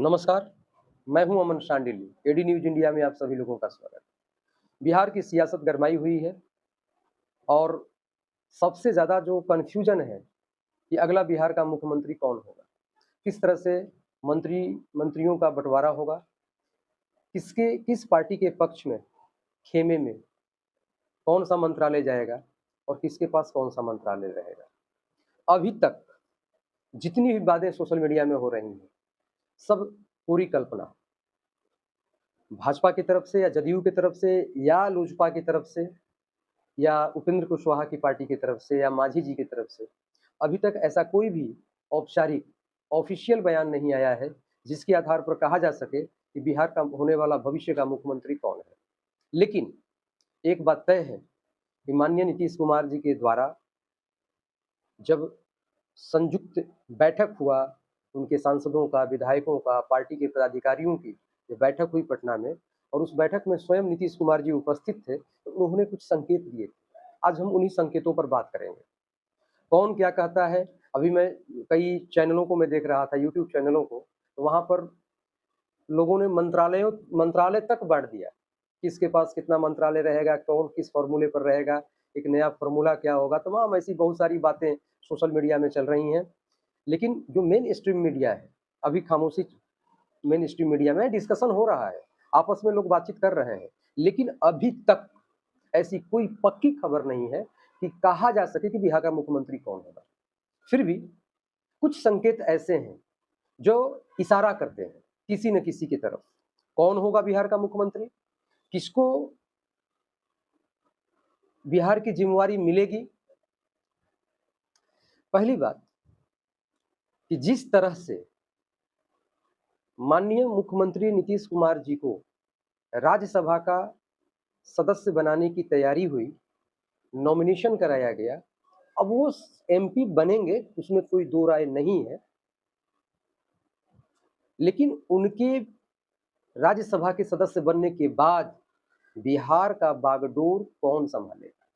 नमस्कार, मैं हूं अमन शांडिल्य। एडी न्यूज़ इंडिया में आप सभी लोगों का स्वागत। बिहार की सियासत गरमाई हुई है और सबसे ज़्यादा जो कन्फ्यूजन है कि अगला बिहार का मुख्यमंत्री कौन होगा? किस तरह से मंत्रियों का बँटवारा होगा? किस पार्टी के पक्ष में, खेमे में कौन-सा मंत्रालय जाएगा और किसके पास कौन-सा मंत्रालय रहेगा? अभी तक जितनी भी बातें सोशल मीडिया में हो रही हैं, सब पूरी कल्पना। भाजपा की तरफ से या जदयू की तरफ से या लोजपा की तरफ से या उपेंद्र कुशवाहा की पार्टी की तरफ से या मांझी जी की तरफ से अभी तक ऐसा कोई भी औपचारिक ऑफिशियल बयान नहीं आया है जिसके आधार पर कहा जा सके कि बिहार का होने वाला भविष्य का मुख्यमंत्री कौन है। लेकिन एक बात तय है कि माननीय नीतीश कुमार जी के द्वारा जब संयुक्त बैठक हुआ, उनके सांसदों का, विधायकों का, पार्टी के पदाधिकारियों की जो बैठक हुई पटना में और उस बैठक में स्वयं नीतीश कुमार जी उपस्थित थे, तो उन्होंने कुछ संकेत दिए। आज हम उन्हीं संकेतों पर बात करेंगे। कौन क्या कहता है? अभी मैं कई चैनलों को मैं देख रहा था, यूट्यूब चैनलों को, तो वहाँ पर लोगों ने मंत्रालय तक बाँट दिया। किसके पास कितना मंत्रालय रहेगा, कौन किस फ़ॉर्मूले पर रहेगा, एक नया फ़ॉर्मूला क्या होगा, तमाम ऐसी बहुत सारी बातें सोशल मीडिया में चल रही हैं। लेकिन जो मेन स्ट्रीम मीडिया है, अभी खामोशी मेन स्ट्रीम मीडिया में डिस्कशन हो रहा है, आपस में लोग बातचीत कर रहे हैं। लेकिन अभी तक ऐसी कोई पक्की खबर नहीं है कि कहा जा सके कि बिहार का मुख्यमंत्री कौन होगा। फिर भी कुछ संकेत ऐसे हैं जो इशारा करते हैं किसी न किसी की तरफ। कौन होगा बिहार का मुख्यमंत्री? किसको बिहार की ज़िम्मेवारी मिलेगी? पहली बात कि जिस तरह से माननीय मुख्यमंत्री नीतीश कुमार जी को राज्यसभा का सदस्य बनाने की तैयारी हुई, नॉमिनेशन कराया गया। अब वो एमपी बनेंगे, उसमें कोई दो राय नहीं है। लेकिन उनके राज्यसभा के सदस्य बनने के बाद बिहार का बागडोर कौन संभालेगा?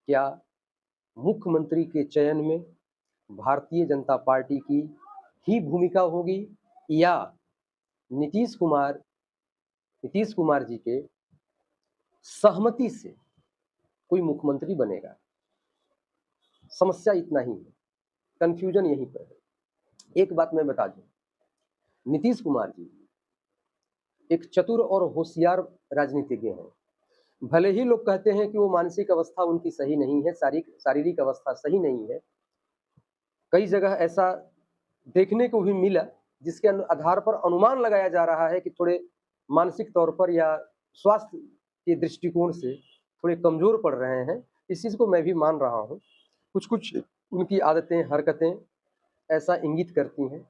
क्या मुख्यमंत्री के चयन में भारतीय जनता पार्टी की ही भूमिका होगी या नीतीश कुमार नीतीश कुमार जी के सहमति से कोई मुख्यमंत्री बनेगा? समस्या इतना ही है, कन्फ्यूजन यहीं पर है। एक बात मैं बता दूं, नीतीश कुमार जी एक चतुर और होशियार राजनीतिज्ञ हैं। भले ही लोग कहते हैं कि वो मानसिक अवस्था उनकी सही नहीं है, शारीरिक अवस्था सही नहीं है। कई जगह ऐसा देखने को भी मिला जिसके आधार पर अनुमान लगाया जा रहा है कि थोड़े मानसिक तौर पर या स्वास्थ्य के दृष्टिकोण से थोड़े कमज़ोर पड़ रहे हैं। इस चीज़ को मैं भी मान रहा हूँ। कुछ-कुछ उनकी आदतें, हरकतें ऐसा इंगित करती हैं,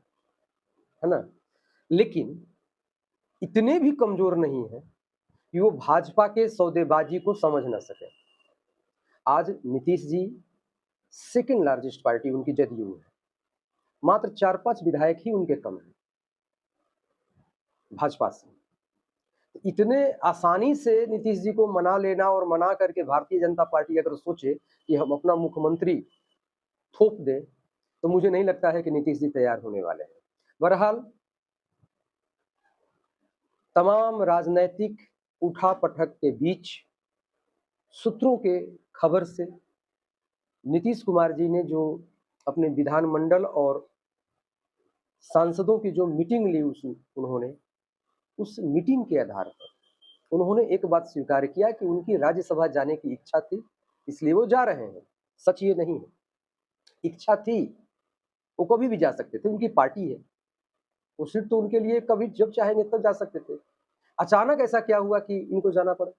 है ना? लेकिन इतने भी कमज़ोर नहीं हैं कि वो भाजपा के सौदेबाजी को समझ ना सकें। आज Nitish ji second largest party उनकी जदयू है। मात्र 4-5 विधायक ही उनके कम हैं भाजपा से। इतने आसानी से नीतीश जी को मना लेना और मना करके भारतीय जनता पार्टी अगर सोचे कि हम अपना मुख्यमंत्री थोप दें, तो मुझे नहीं लगता है कि नीतीश जी तैयार होने वाले हैं। बहरहाल तमाम राजनैतिक उठा-पटक के बीच सूत्रों के खबर से नीतीश कुमार जी ने जो अपने विधानमंडल और सांसदों की जो मीटिंग ली उन्होंने, उस मीटिंग के आधार पर उन्होंने एक बात स्वीकार किया कि उनकी राज्यसभा जाने की इच्छा थी, इसलिए वो जा रहे हैं। सच ये नहीं है, इच्छा थी, वो कभी भी जा सकते थे, उनकी पार्टी है। वो सीट तो उनके लिए कभी जब चाहेंगे तब जा सकते थे। अचानक ऐसा क्या हुआ कि इनको जाना पड़ा?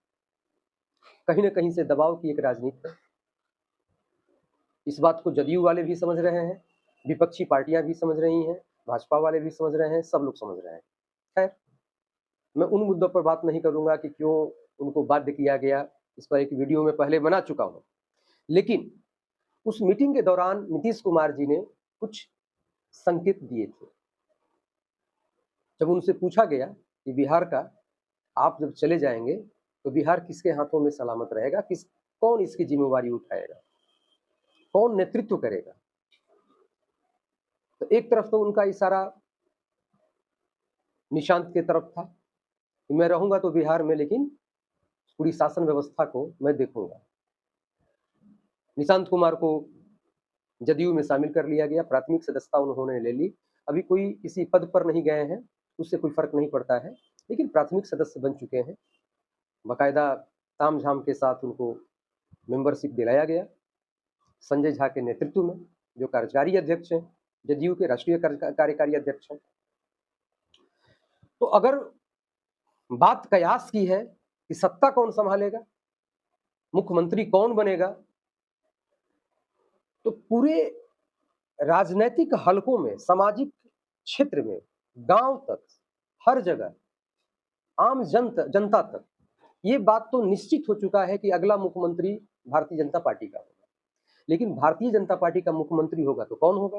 कहीं न कहीं से दबाव की एक राजनीति है। इस बात को जदयू वाले भी समझ रहे हैं, विपक्षी पार्टियाँ भी समझ रही हैं, भाजपा वाले भी समझ रहे हैं, सब लोग समझ रहे हैं। खैर, मैं उन मुद्दों पर बात नहीं करूँगा कि क्यों उनको बाध्य किया गया, इस पर एक वीडियो मैं पहले बना चुका हूँ। लेकिन उस मीटिंग के दौरान नीतीश कुमार जी ने कुछ संकेत दिए थे। जब उनसे पूछा गया कि बिहार का आप जब चले जाएँगे, तो बिहार किसके हाथों में सलामत रहेगा? कौन इसकी ज़िम्मेवारी उठाएगा? कौन नेतृत्व करेगा? तो एक तरफ तो उनका इशारा निशांत की तरफ था कि मैं रहूंगा तो बिहार में, लेकिन पूरी शासन व्यवस्था को मैं देखूंगा। निशांत कुमार को जदयू में शामिल कर लिया गया, प्राथमिक सदस्यता उन्होंने ले ली। अभी कोई किसी पद पर नहीं गए हैं, उससे कोई फर्क नहीं पड़ता है, लेकिन प्राथमिक सदस्य बन चुके हैं। बाकायदा तामझाम के साथ उनको मेंबरशिप दिलाया गया संजय झा के नेतृत्व में, जो कार्यकारी अध्यक्ष हैं, जदयू के राष्ट्रीय कार्यकारी अध्यक्ष हैं। तो अगर बात कयास की है कि सत्ता कौन संभालेगा, मुख्यमंत्री कौन बनेगा, तो पूरे राजनीतिक हलकों में, सामाजिक क्षेत्र में, गांव तक, हर जगह, आम जनता तक ये बात तो निश्चित हो चुका है कि अगला मुख्यमंत्री भारतीय जनता पार्टी का होगा। लेकिन भारतीय जनता पार्टी का मुख्यमंत्री होगा तो कौन होगा?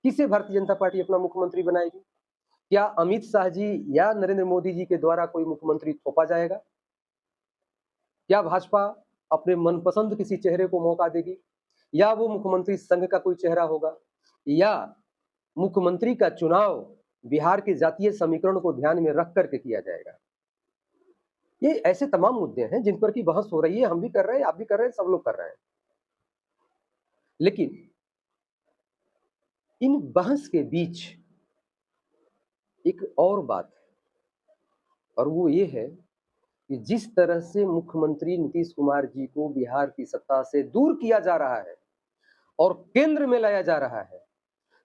किसे भारतीय जनता पार्टी अपना मुख्यमंत्री बनाएगी? क्या अमित शाह जी या नरेंद्र मोदी जी के द्वारा कोई मुख्यमंत्री थोपा जाएगा? क्या भाजपा अपने मनपसंद किसी चेहरे को मौका देगी, या वो मुख्यमंत्री संघ का कोई चेहरा होगा, या मुख्यमंत्री का चुनाव बिहार के जातीय समीकरण को ध्यान में रख करके किया जाएगा? ये ऐसे तमाम मुद्दे हैं जिन पर की बहस हो रही है, हम भी कर रहे हैं, आप भी कर रहे हैं, सब लोग कर रहे हैं। लेकिन इन बहस के बीच एक और बात है, और वो ये है कि जिस तरह से मुख्यमंत्री नीतीश कुमार जी को बिहार की सत्ता से दूर किया जा रहा है और केंद्र में लाया जा रहा है,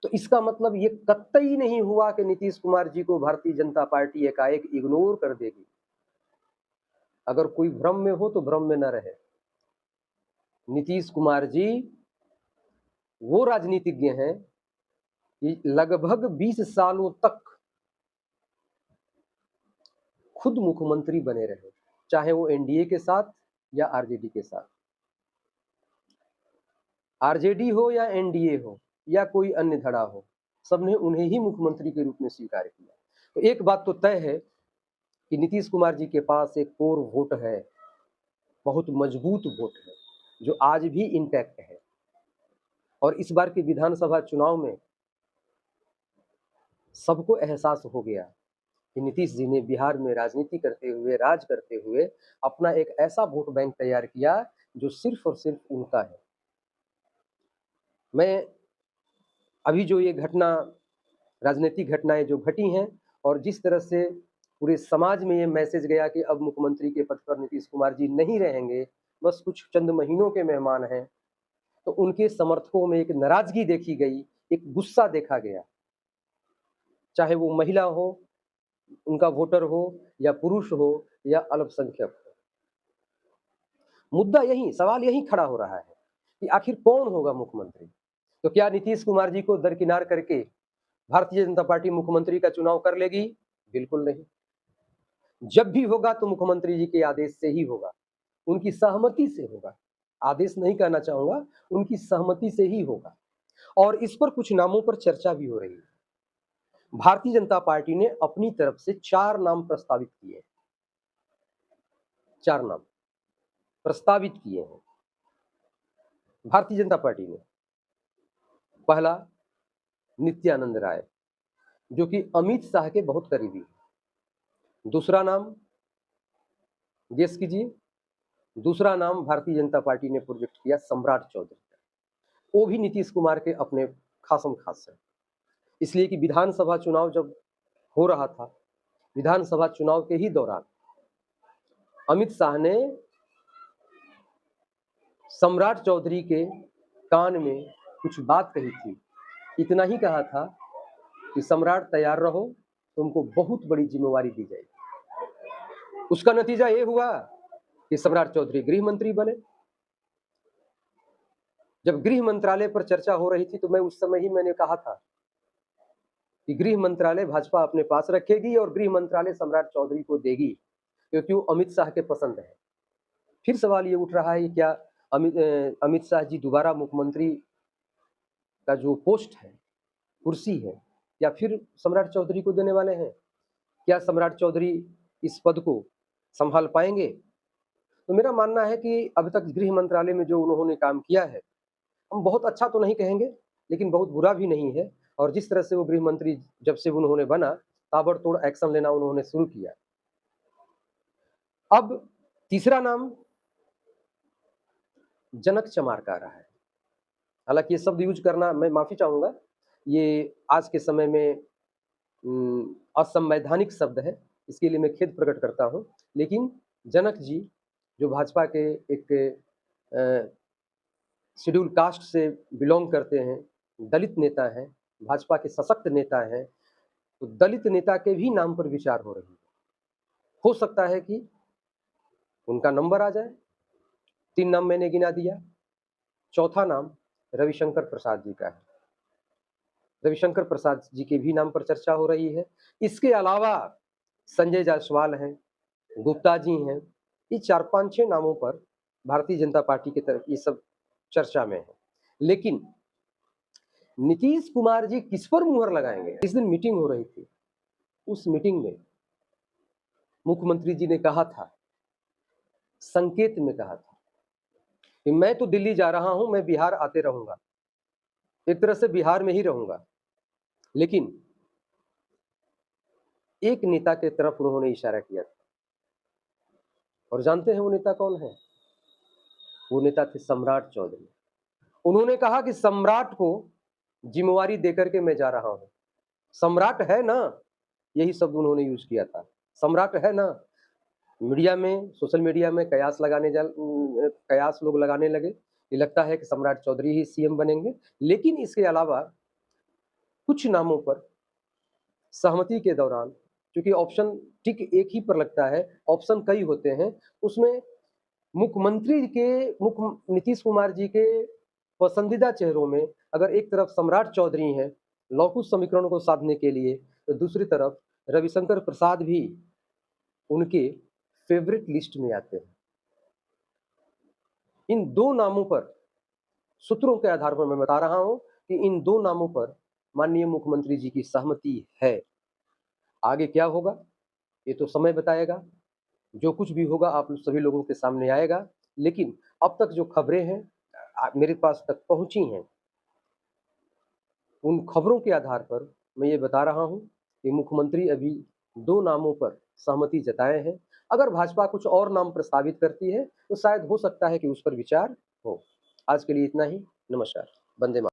तो इसका मतलब ये कतई नहीं हुआ कि नीतीश कुमार जी को भारतीय जनता पार्टी एकाएक इग्नोर कर देगी। अगर कोई भ्रम में हो तो भ्रम में न रहे। नीतीश कुमार जी वो राजनीतिज्ञ हैं कि लगभग 20 सालों तक खुद मुख्यमंत्री बने रहे, चाहे वो एनडीए के साथ या आरजेडी के साथ। आरजेडी हो या एनडीए हो या कोई अन्य धड़ा हो, सबने उन्हें ही मुख्यमंत्री के रूप में स्वीकार किया। तो एक बात तो तय है कि नीतीश कुमार जी के पास एक कोर वोट है, बहुत मजबूत वोट है, जो आज भी इंटैक्ट है। और इस बार के विधानसभा चुनाव में सबको एहसास हो गया कि नीतीश जी ने बिहार में राजनीति करते हुए, राज करते हुए अपना एक ऐसा वोट बैंक तैयार किया जो सिर्फ और सिर्फ उनका है। मैं अभी जो ये घटना, राजनीतिक घटनाएं जो घटी हैं, और जिस तरह से पूरे समाज में ये मैसेज गया कि अब मुख्यमंत्री के पद पर नीतीश कुमार जी नहीं रहेंगे, बस कुछ चंद महीनों के मेहमान हैं, तो उनके समर्थकों में एक नाराजगी देखी गई, एक गुस्सा देखा गया। चाहे वो महिला हो, उनका वोटर हो, या पुरुष हो, या अल्पसंख्यक हो। मुद्दा यही, सवाल यही खड़ा हो रहा है कि आखिर कौन होगा मुख्यमंत्री। तो क्या नीतीश कुमार जी को दरकिनार करके भारतीय जनता पार्टी मुख्यमंत्री का चुनाव कर लेगी? बिल्कुल नहीं। जब भी होगा तो मुख्यमंत्री जी के आदेश से ही होगा, उनकी सहमति से होगा। आदेश नहीं कहना चाहूंगा, उनकी सहमति से ही होगा। और इस पर कुछ नामों पर चर्चा भी हो रही है। भारतीय जनता पार्टी ने अपनी तरफ से 4 नाम प्रस्तावित किए, 4 नाम प्रस्तावित किए हैं भारतीय जनता पार्टी ने। पहला, नित्यानंद राय, जो कि अमित शाह के बहुत करीबी है। दूसरा नाम, गेस कीजिए, दूसरा नाम भारतीय जनता पार्टी ने प्रोजेक्ट किया सम्राट चौधरी का। वो भी नीतीश कुमार के अपने खासम खास है, इसलिए कि विधानसभा चुनाव जब हो रहा था, विधानसभा चुनाव के ही दौरान अमित शाह ने सम्राट चौधरी के कान में कुछ बात कही थी। इतना ही कहा था कि सम्राट तैयार रहो, तुमको बहुत बड़ी जिम्मेवारी दी जाएगी। उसका नतीजा ये हुआ कि सम्राट चौधरी गृह मंत्री बने। जब गृह मंत्रालय पर चर्चा हो रही थी तो मैं उस समय ही मैंने कहा था कि गृह मंत्रालय भाजपा अपने पास रखेगी और गृह मंत्रालय सम्राट चौधरी को देगी, क्योंकि वो अमित शाह के पसंद है। फिर सवाल ये उठ रहा है कि क्या अमित शाह जी दोबारा मुख्यमंत्री का जो पोस्ट है, कुर्सी है, या फिर सम्राट चौधरी को देने वाले हैं? क्या सम्राट चौधरी इस पद को संभाल पाएंगे? तो मेरा मानना है कि अब तक गृह मंत्रालय में जो उन्होंने काम किया है, हम बहुत अच्छा तो नहीं कहेंगे, लेकिन बहुत बुरा भी नहीं है। और जिस तरह से वो गृह मंत्री जब से उन्होंने बना, ताबड़तोड़ एक्शन लेना उन्होंने शुरू किया। अब तीसरा नाम जनक चमार का रहा है। हालांकि ये शब्द यूज करना मैं माफी चाहूंगा, ये आज के समय में असंवैधानिक शब्द है, इसके लिए मैं खेद प्रकट करता हूं। लेकिन जनक जी जो भाजपा के एक शेड्यूल कास्ट से बिलोंग करते हैं, दलित नेता हैं, भाजपा के सशक्त नेता हैं, तो दलित नेता के भी नाम पर विचार हो रही है। हो सकता है कि उनका नंबर आ जाए। 3 नाम मैंने गिना दिया। चौथा नाम रविशंकर प्रसाद जी का है। रविशंकर प्रसाद जी के भी नाम पर चर्चा हो रही है। इसके अलावा संजय जायसवाल हैं, गुप्ता जी हैं। ये 4-5-6 नामों पर भारतीय जनता पार्टी की तरफ ये सब चर्चा में है। लेकिन नीतीश कुमार जी किस पर मुहर लगाएंगे? इस दिन मीटिंग हो रही थी। उस मीटिंग में मुख्यमंत्री जी ने कहा था, संकेत में कहा था कि मैं तो दिल्ली जा रहा हूं, मैं बिहार आते रहूंगा, एक तरह से बिहार में ही रहूंगा। लेकिन एक नेता के तरफ उन्होंने इशारा किया था, और जानते हैं वो नेता कौन है? वो नेता थे सम्राट चौधरी। उन्होंने कहा कि सम्राट को जिम्मेवारी देकर के मैं जा रहा हूं। सम्राट है ना, यही शब्द उन्होंने यूज किया था, सम्राट है ना। मीडिया में, सोशल मीडिया में कयास लोग लगाने लगे, ये लगता है कि सम्राट चौधरी ही सीएम बनेंगे। लेकिन इसके अलावा कुछ नामों पर सहमति के दौरान, क्योंकि ऑप्शन टिक एक ही पर लगता है, ऑप्शन कई होते हैं, उसमें नीतीश कुमार जी के पसंदीदा चेहरों में अगर एक तरफ सम्राट चौधरी हैं लौकुश समीकरणों को साधने के लिए, तो दूसरी तरफ रविशंकर प्रसाद भी उनके फेवरेट लिस्ट में आते हैं। इन 2 नामों पर, सूत्रों के आधार पर मैं बता रहा हूं कि इन 2 नामों पर माननीय मुख्यमंत्री जी की सहमति है। आगे क्या होगा ये तो समय बताएगा। जो कुछ भी होगा आप सभी लोगों के सामने आएगा। लेकिन अब तक जो खबरें हैं मेरे पास तक पहुंची हैं, उन खबरों के आधार पर मैं ये बता रहा हूं कि मुख्यमंत्री अभी 2 नामों पर सहमति जताए हैं। अगर भाजपा कुछ और नाम प्रस्तावित करती है तो शायद हो सकता है कि उस पर विचार हो। आज के लिए इतना ही। नमस्कार। वंदे मातरम।